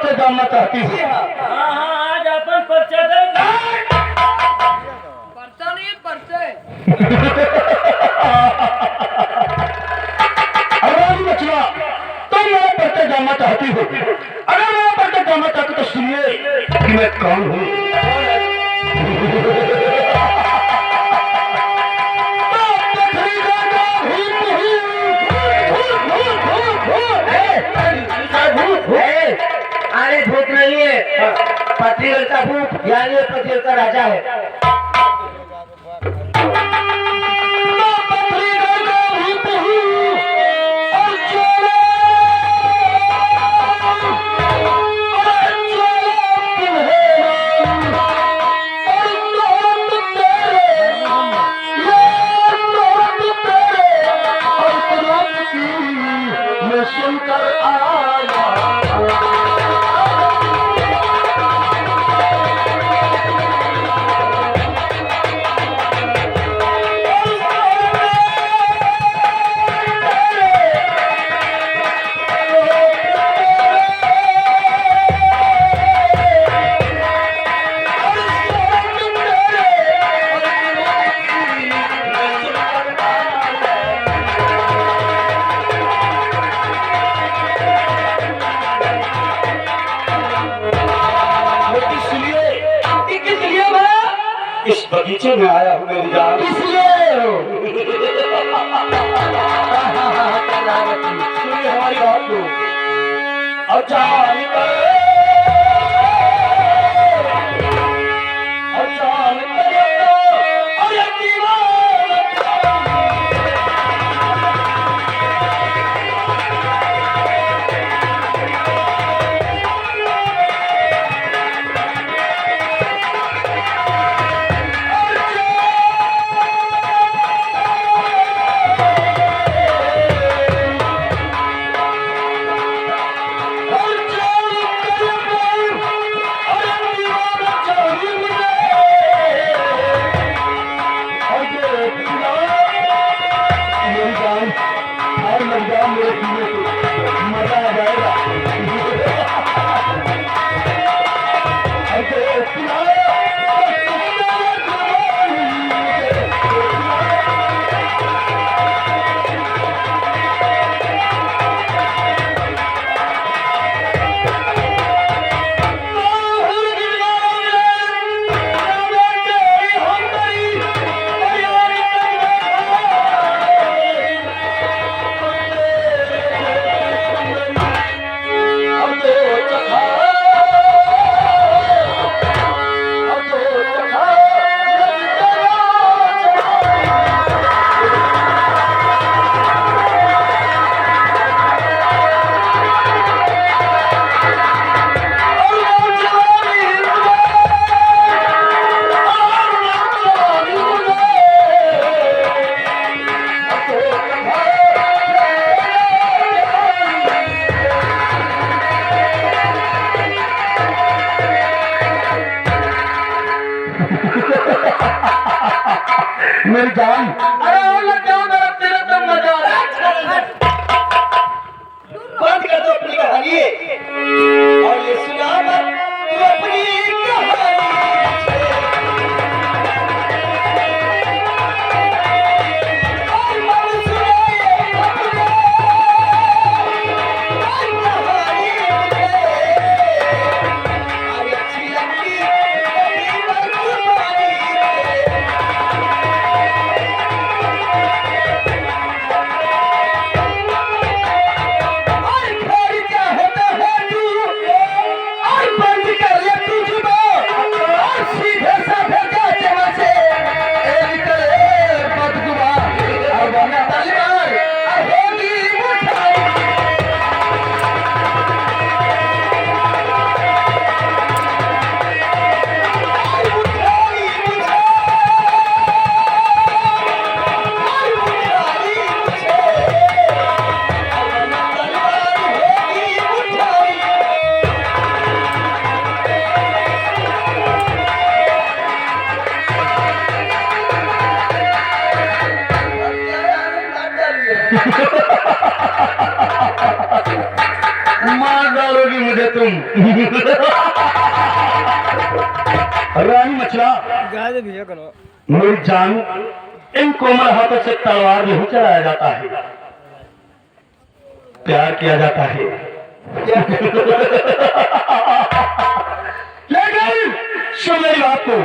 परिचय जानना चाहती हूँ। हाँ हाँ, आज अपन परिचय देगा। परचा नहीं परचे। अरे बचवा, तुम मेरा परिचय जानना चाहती हो। अगर मेरा परिचय जानना चाहती तो सुनिए कि मैं कौन हूँ। अरे भूत नहीं है, पत्रियल का भूत, यानी पत्रियल का राजा है। सुनकर आया इस बगीचे में आया हूँ मेरी जान, इसलिए सुनिए हमारी बात को। मजा आ जाएगा। मेरी जान, अरे और लग जाओ मेरा, तेरे तो मजा आ रहा है। बंद कर दो अपनी कहानी और ये सुना मत तू अपनी कहानी। माधव करोगी मुझे तुम? रानी मछला मेरी जान, इन कोमल हाथों से तलवार नहीं चलाया जाता है, प्यार किया जाता है। लेकिन सुन मेरी बात को,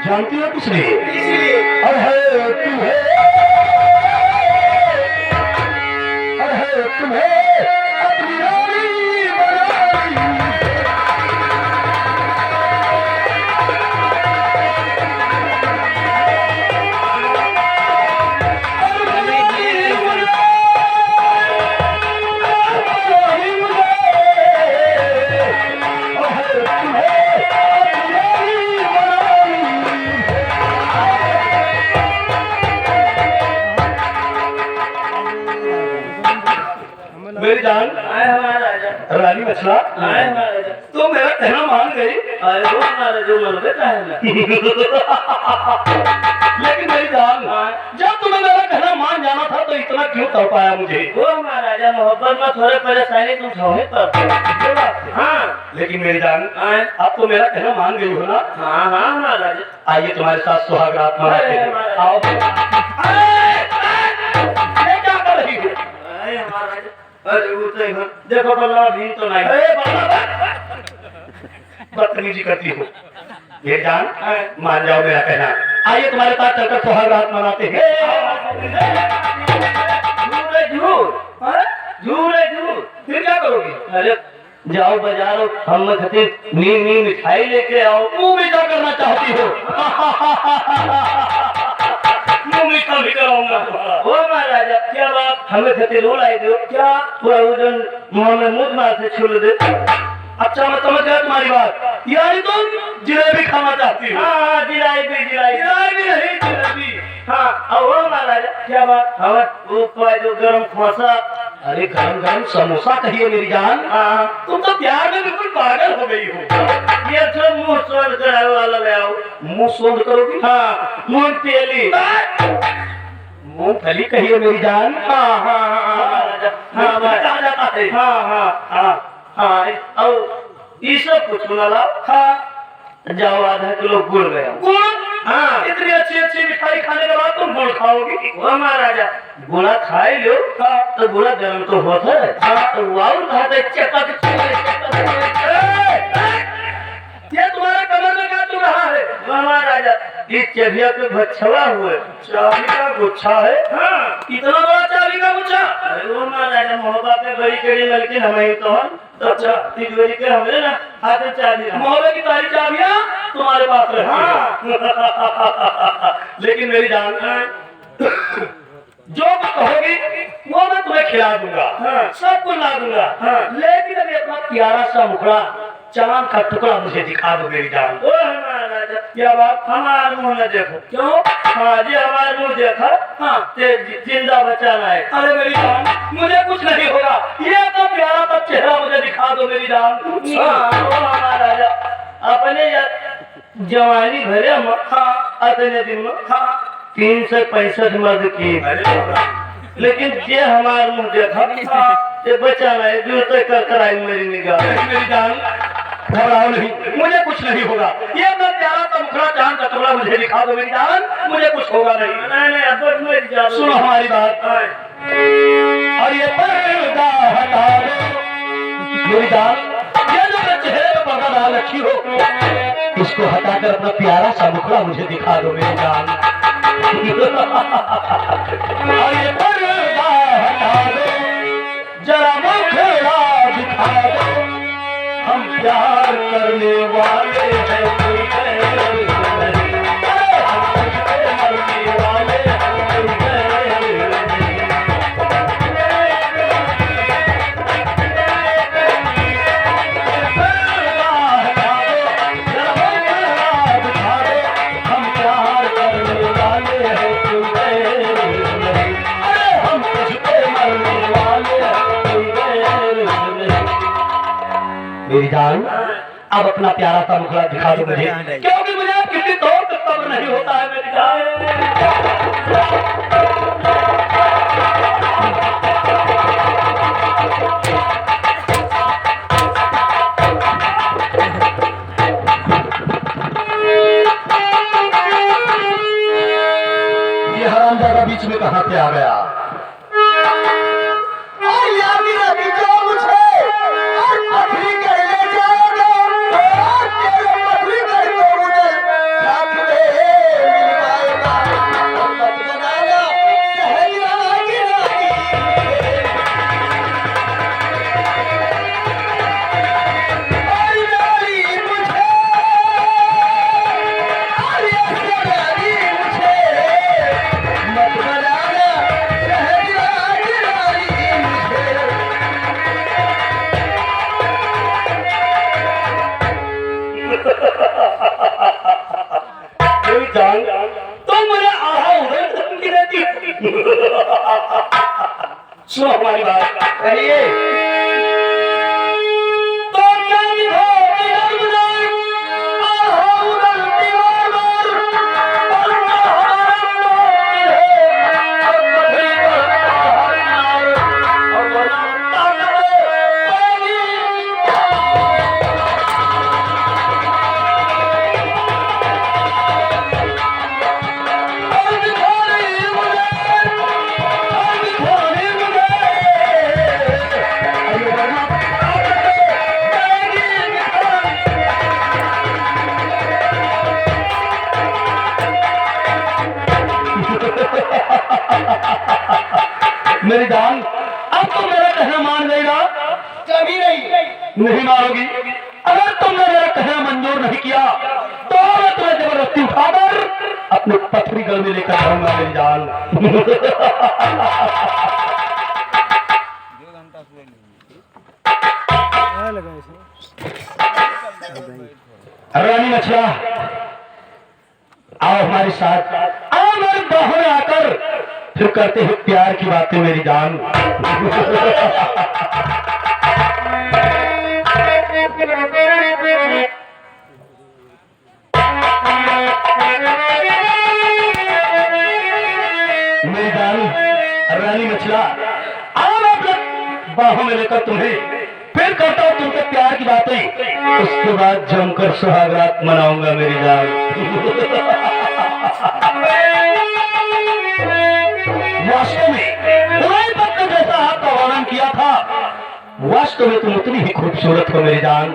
जानती हो किस लिए? अरे तुम्हें अपनी रानी बनाई। मेरी जान, आए हमारा राजा, रानी मछला, आए हमारा राजा। तो मेरा कहना मान गई। आए वो हमारा जो मन में है ना। लेकिन मेरी जान, जब तुम्हें मेरा कहना मान जाना था तो इतना क्यों तड़पाया मुझे? वो हमारा राजा मोहब्बत में थोड़े परेशानी तुम उठाओगे पर। हाँ लेकिन मेरी जान, आए, आप तो मेरा कहना मान गई हो ना? हाँ हाँ हमारा राजा। आइए तुम्हारे साथ सुहाग रात मनाते हैं। अरे, आओ। ये क्या कर रही हो? आए हमारा राजा। अरे वो तो इधर देखो बल्ला भी तो नहीं। अरे बदतमीजी करती हो। ये जान, मान जाओ मेरा कहना। आइए तुम्हारे साथ चलकर सुहाग रात मनाते हैं। झूठ है झूठ। फिर क्या करोगी? अरे जाओ बाजारो, हम खातिर नी मिठाई लेके आओ। मुंह मीठा करना चाहती हो? मुंह मीठा भी कराऊंगा तुम्हारा। ओ महाराजा, क्या बात हमें खातिर लो लाई दो क्या? पूरा वजन मुंह में मुंह मार से छुल दे। अच्छा मैं समझ गया तुम्हारी बात, यानी तुम जलेबी खाना चाहती हो? हाँ जिलाबी जलेबी नहीं, जलेबी। हाँ और वो महाराजा, क्या बात हमें ऊपर जो गरम खोसा। अरे गरम गरम समोसा कहिए मेरी जान। हाँ तुम तो प्यार में बिल्कुल पागल हो गई हो। ये तो मुंह सोल कराए वाला ले आओ। मुंह सोंध करोगी? हाँ मूंगफली। मूंगफली कहिए मेरी जान। हाँ हाँ हाँ महाराजा, हाँ कहा जाता है। हाँ हाँ हाँ हाँ और ये सब कुछ ना लाओ। हाँ, जाओ आधा किलो गुड़ ले आओ। गुड़? हाँ इतनी अच्छी मिठाई खाने के बाद तुम गुड़ खाओगी? वो महाराजा, गुड़ा खाए लो तो गुड़ा गर्म तो होता है। तो वाउर खाते चपक ये तुम्हारे कमर में क्या चल रहा है? महाराजा, ये चबिया के भछवा हुए चाबी का गुच्छा है? हाँ इतना बड़ा चाबी का गुच्छा? अरे वो महाराजा मोहब्बा के बड़ी कड़ी लड़की हमें तो अच्छा तिजोरी के हमने ना हाथ में चाबी मोहल्ले की सारी चाबियां तुम्हारे पास रहे। हाँ। लेकिन मेरी जान, जो कुछ कहोगी वो मैं तुम्हें खिला दूंगा। हाँ। सब कुछ ला दूंगा। हाँ। लेकिन अभी अपना प्यारा सा मुखड़ा, चांद का टुकड़ा मुझे दिखा दो मेरी जान। ओ महाराजा, क्या बात? हमारे मुंह न देखो। क्यों? हाँ जी हमारे मुंह देखा। हाँ। ते जिंदा बचाना है। अरे मेरी जान, मुझे कुछ नहीं होगा। ये अपना प्यारा सा चेहरा मुझे दिखा दो मेरी जान। हाँ ओ महाराजा, अपने जवानी भरे हम अपने दिन में 365 मर्द की। लेकिन ये हमारे मुंह देखा ये बचाना है, दूर तक कर आई मेरी निगाह। मेरी जान, घबराओ नहीं, मुझे कुछ नहीं होगा। ये अपना प्यारा सा मुखड़ा, चांद का टुकड़ा मुझे दिखा दो मेरी जान, मुझे कुछ होगा नहीं। नहीं अब मर जाओ। सुनो हमारी बात। और ये पर्दा हटा दो मेरी जान, ये जो मेरे चेहरे पे पर्दा डाल रखी हो, इसको हटाकर अपना प्यारा सा मुखड़ा मुझे दिखा दो मेरी जान। और ये पर्दा हटा दो, जरा मुखड़ा दिखा दो, हम प्यार करने वाले हैं, कोई गैर नहीं। हम तुझसे मरने वाले हैं, कोई गैर नहीं। पर्दा हटा दो, जरा मुखड़ा दिखा दो, हम प्यार करने वाले हैं, कोई गैर नहीं। हम तुझसे मरने वाले हैं, मेरी जान अब अपना प्यारा सा मुखड़ा दिखा दो मुझे, क्योंकि मुझे किसी दौर तक सब्र नहीं होता है मेरी जान। ये हरामजादा बीच में कहां से आ गया? और याद रखी जो मुझे और पथरी कर ले जाएगा और तेरे पथरी कर को मुझे साथ में मिलवाएगा। और मत बनाना सहज रागी रागी। और डाली मुझे और ऐसे डाली मुझे मत बनाना सहज रागी रागी मुझे। मेरी जान तो मुझे आहा उधर धमकी देती। सुनो हमारी बात, कहिए। तो क्या निभाओगे नर्मदाई? आहा उधर दीवार मार, पलटा हमारा नौमी है। और पथरी पर आहा मार, और वरना ताकत पानी। मेरी जान अब तुम मेरा कहना मान गई ना? कभी नहीं। नहीं मानोगी? अगर तुमने मेरा कहना मंजूर नहीं किया तो मैं तुम्हें जबरदस्ती उठाकर अपने पथरी गल में लेकर जाऊंगा मेरी जान। रानी मछला आओ हमारे साथ, आओ मेरे बाहों में आकर फिर करते हैं प्यार की बातें मेरी जान। मेरी जान रानी मछला आओ मैं अपने बाहों में लेकर तुम्हें फिर करता हूँ तुमसे प्यार की बातें, उसके बाद जमकर सुहागरात मनाऊंगा मेरी जान। वास्तव में तुम्हारे पत्र जैसा आपका वर्णन किया था, वास्तव में तुम उतनी ही खूबसूरत हो मेरी जान।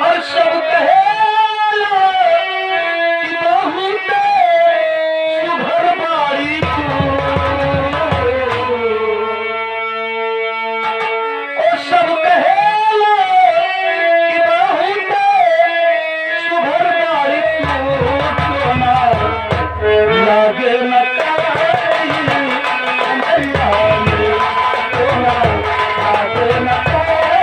और सब कहे कि बहुत सुघर बारी तू, और सब कहे कि बहुत सुघर बारी तू, सोना लागे न काई, सोना लागे न काई।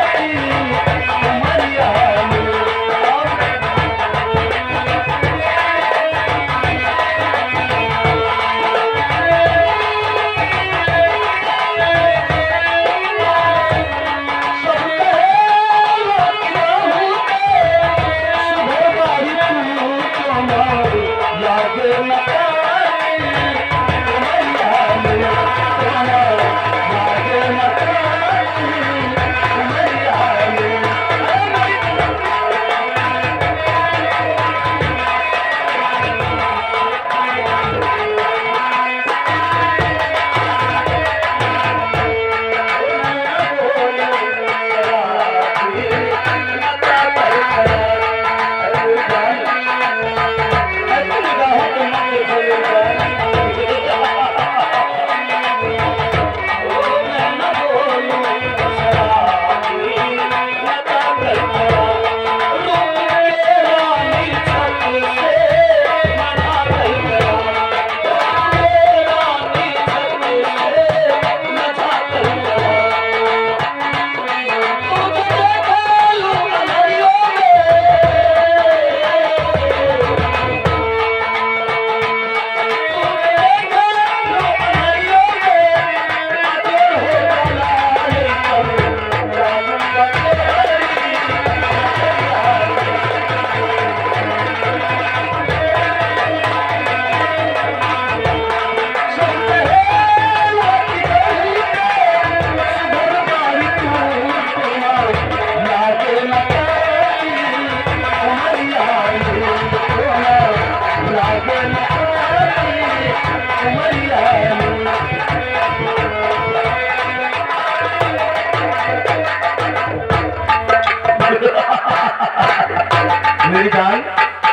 मेरी जान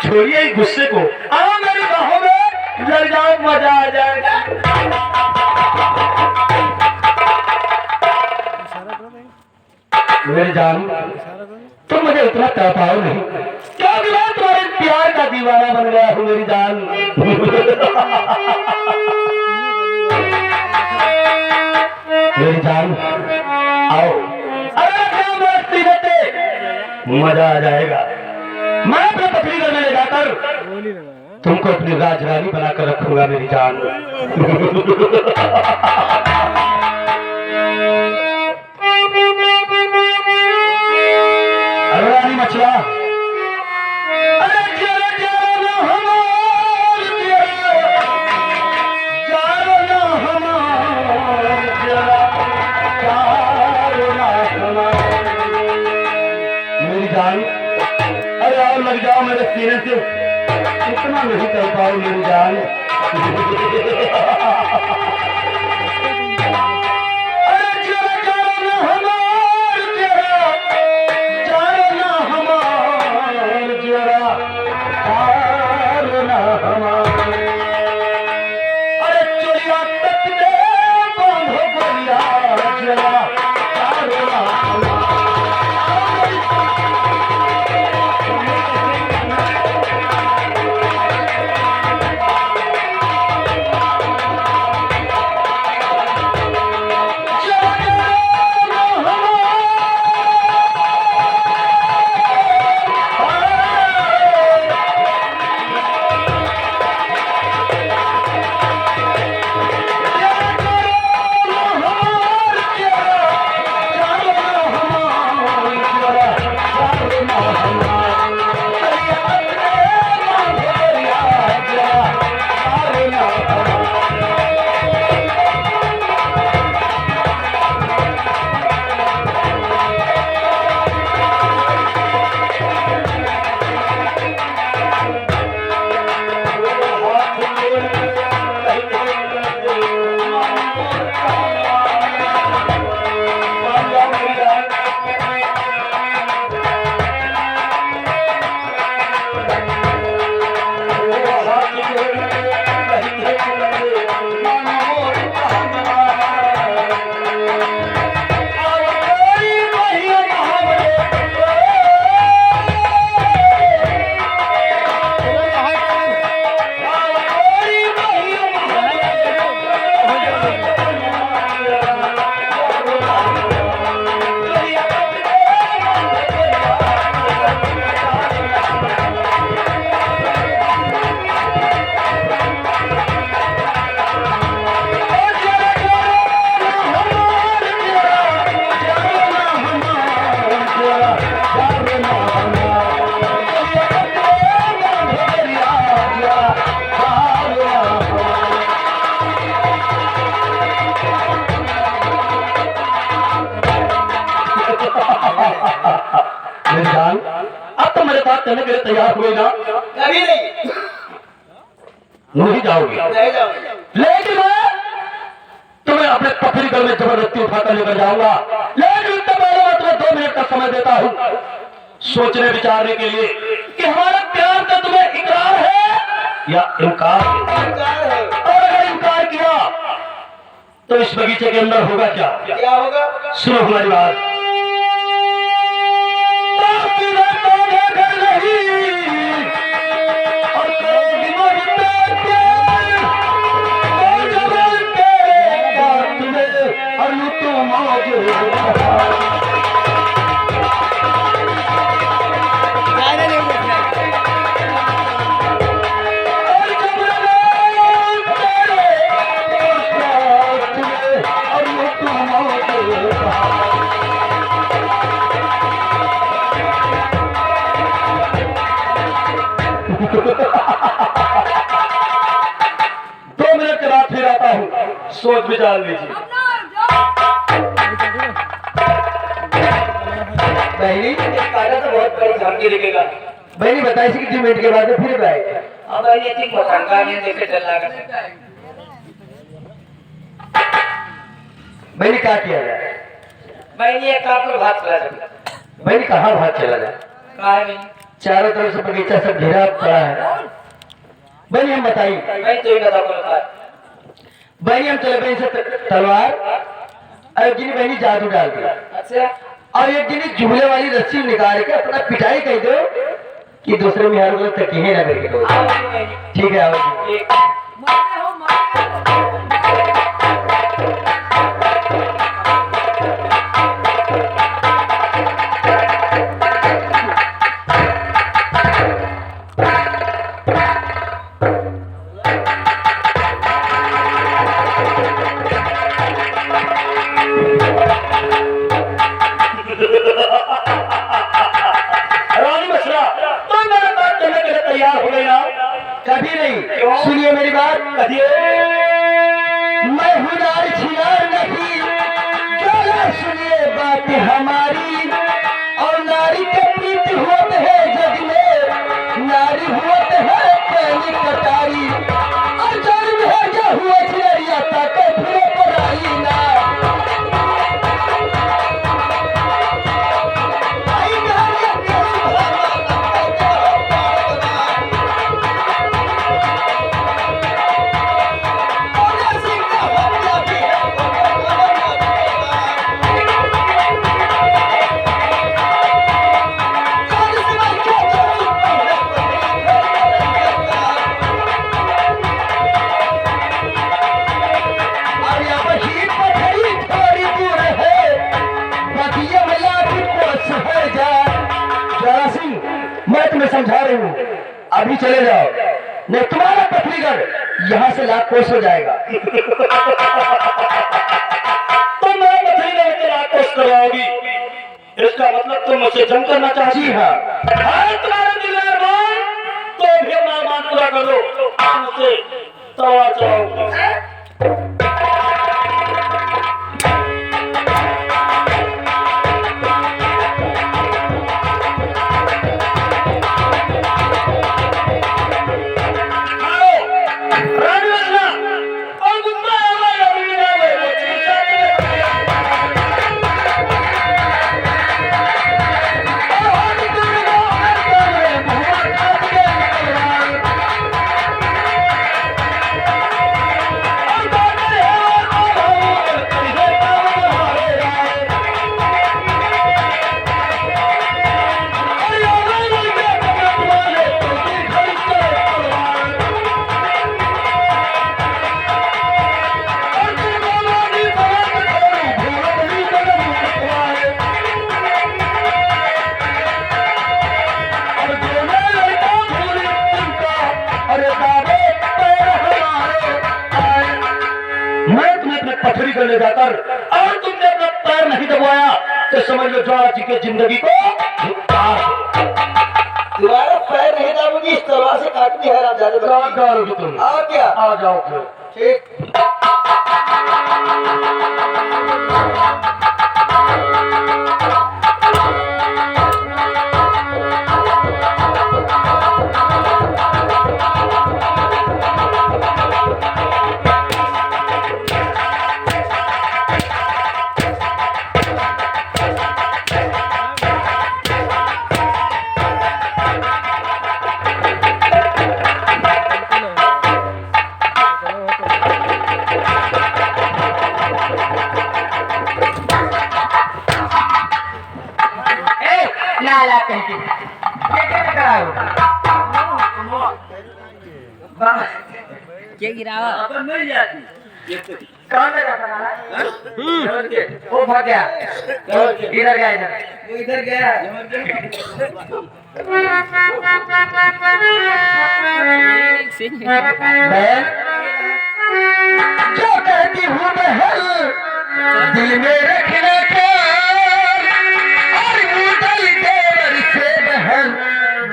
छोड़िए इस गुस्से को, आओ मेरी बाहों में लग जाओ, मजा आ जाएगा। मेरी जान तुम मुझे इतना तड़ पाओ नहीं, क्योंकि मैं तुम्हारे प्यार का दीवाना बन गया हूँ मेरी जान। मेरी जान आओ, अरे क्या मस्ती करते, मजा आ जाएगा। मैं अपने पत्नी घर में ले जाकर तुमको अपनी राजरानी बनाकर रखूंगा मेरी जान। अरे रानी मछला, अरे जरा जरा ना हमार जरा ना हमार जरा ना हमार। मेरी जान अरे आओ लग जाओ मेरे सीने से, इतना नहीं कर पाओ मेरी जान। अरे जरा जरा ना हमार जरा ना हमार जरा ना हमार। अरे चोरिया तक दे बांधो गोरिया जरा ना हमार। जान अब तो मेरे साथ चलने के लिए तैयार हुए ना? कभी नहीं, नहीं जाओगे, नहीं जाऊंगी। लेकिन मैं तुम्हें अपने पथरी घर में जबरदस्ती उठाकर लेकर जाऊंगा। लेकिन उससे पहले मैं तुम्हें 2 मिनट का समय देता हूँ सोचने विचारने के लिए कि हमारा प्यार का तुम्हें इकरार है या इनकार। इनकार है। और अगर इनकार किया तो इस बगीचे के अंदर होगा क्या? क्या होगा? सुनो हमारी बात। सोच विचार लीजिए। बहनी एक कागज तो बहुत बड़ी झांकी दिखेगा। बहनी बताई थी कि 2 मिनट के बाद में फिर आएगा। अब ये ठीक पसंद नहीं देखे चल रहा है। मैंने क्या किया जाए? मैंने एक काम पर भाग चला जाए। मैंने कहाँ भाग चला जाए? कहा है मैंने? चारों तरफ से बगीचा सब घेरा पड़ा है। बहनी हम बताइए, मैं तो ही बता बोलता। बहनी हम चले बहनी से तलवार और एक दिन बहनी जादू डाल दिया अच्छा और एक दिन झूले वाली रस्सी निकाल के अपना पिटाई कह दो कि दूसरे में हर तक ही ना करके दो। आओ जी मैंने। ठीक है, आओ जी। एक रानी मछला, तुम मेरे बात करने के लिए तैयार हो गई ना? कभी नहीं। सुनिए मेरी बात, मैं हूँ नारी छिनार नहीं, जरा सुनिए बात हमारी। और नारी के प्रीति होते है जग में, नारी होते है पैनी कटारी। और जन्म है जो हुआ छिनरिया ताके फिरे पर आई ना। मैं तुम्हें समझा रही हूँ, अभी चले जाओ, नहीं तुम्हारा पथरीगढ़ यहाँ से लाख कोस हो जाएगा। तुम मेरा पथरीगढ़ के लाख कोस करवाओगी, इसका मतलब तुम मुझसे जंग करना चाहती? जी हाँ। अरे तुम्हारा दिल है मान, तो भी अपना मान पूरा कर लो। मुझसे तलवार चलाओ। पथरी करने जाकर और तुमने अपना पैर नहीं दबाया तो समझ लो ज्वाला जी की जिंदगी को तुम्हारा पैर नहीं दाबूंगी, इस तलवार से काटनी है रामजादे डालोगी तुम। आ क्या? आ जाओ फिर। ठीक। लाला कहती क्या गिरावा? अपन मिल जाती। कहाँ लगा था? वो भाग गया, इधर गया इधर। वो इधर गया। बहन जो कहती हूँ बहन दिल में रखना प्यार और मुदल देवर से बहन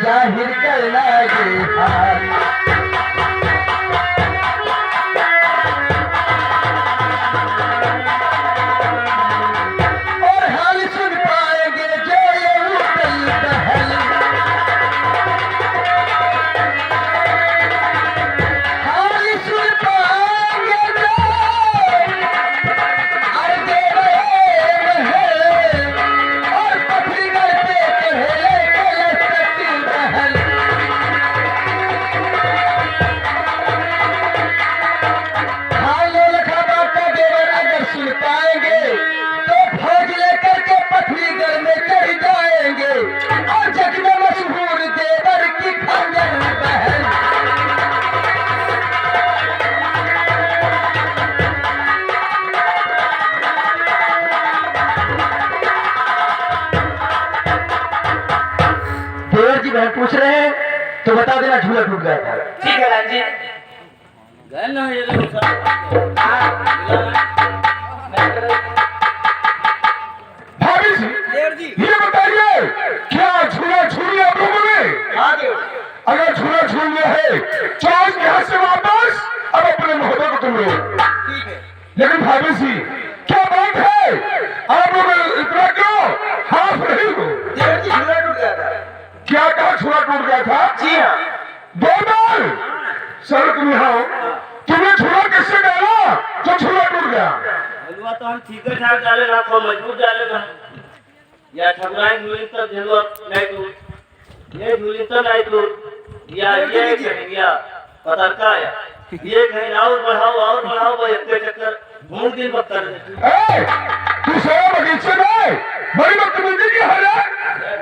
जाहिर करना ये हाल। और हाल सुन पाएंगे जो ये मुदल बहन, हाल बहन पूछ रहे हैं तो बता देना झूला टूट गया था। ठीक है लाल जी। गए ना ये लोग सब। भाभी जी ये बताइए क्या झूला झूल लिया आप लोगों ने? हाँ देव जी। अगर झूला झूल लिया है चलो यहाँ से वापस अब अपने महोदय को तुम लोग। ठीक है। लेकिन भाभी जी क्या बात है आप लोग इतना क्यों हाफ रही हो? देव जी झूला टूट गया था। क्या कहा झूला टूट गया था? जी हाँ। दो बार सर तुम यहाँ हो, तुमने झूला कैसे डाला जो झूला टूट गया? हलवा तो हम ठीक ठाक डाले ना, तो मजबूत डाले ना। या ठगराई झूली तब झलवा नहीं टूट, ये झूली तो नहीं टूट, या ये कहीं गया पतरका आया, ये कहीं और बढ़ाओ भाई इतने चक्कर घूम दिन वक्त कर दे। तू सारा बगीचे में बड़ी बदतमीजी की है रे।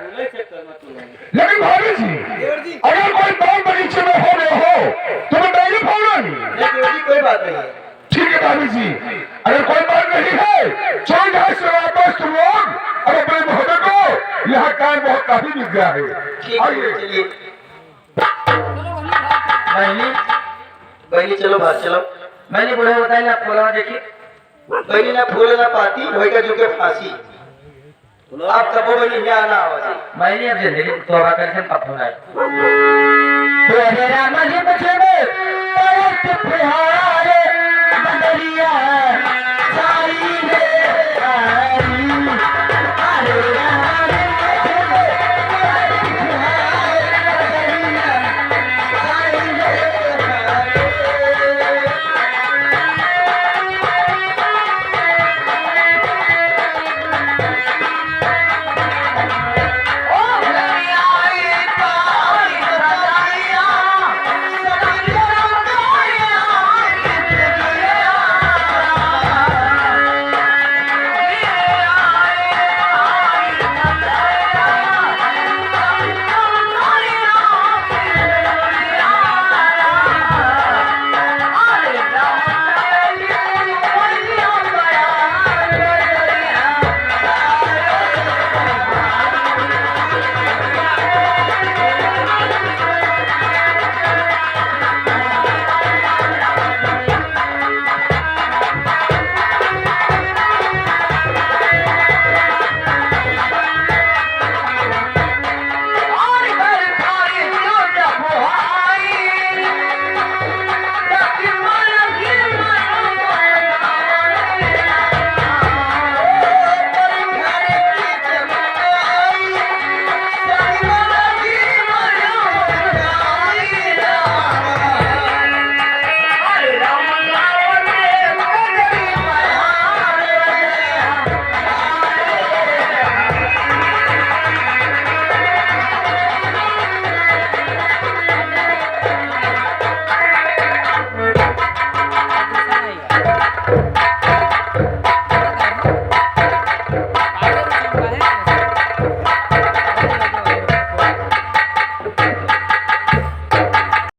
झूले चक्कर में तू नहीं। लेकिन भाभी जी अगर कोई बाल बगीचे में हो रहे हो तो बताइए फौरन। नहीं देव जी कोई बात नहीं है। ठीक है भाभी जी अगर कोई बात नहीं है चलो यहाँ से वापस तुम लोग और अपने महोदय को, यहाँ काम बहुत काफी बिक गया है। ठीक है आइए। चलिए। बहनी बहनी चलो बाहर चलो। मैंने बुढ़े बताया ना खोला देखिए। बहनी ना फूल ना पाती भई का जो के फांसी। आप कबो बहनी यहाँ ना आवाज। मैंने अब जिंदगी तोड़ा करके कब होना है। तो अगर राम जी बचे में परत प्यारे बदरिया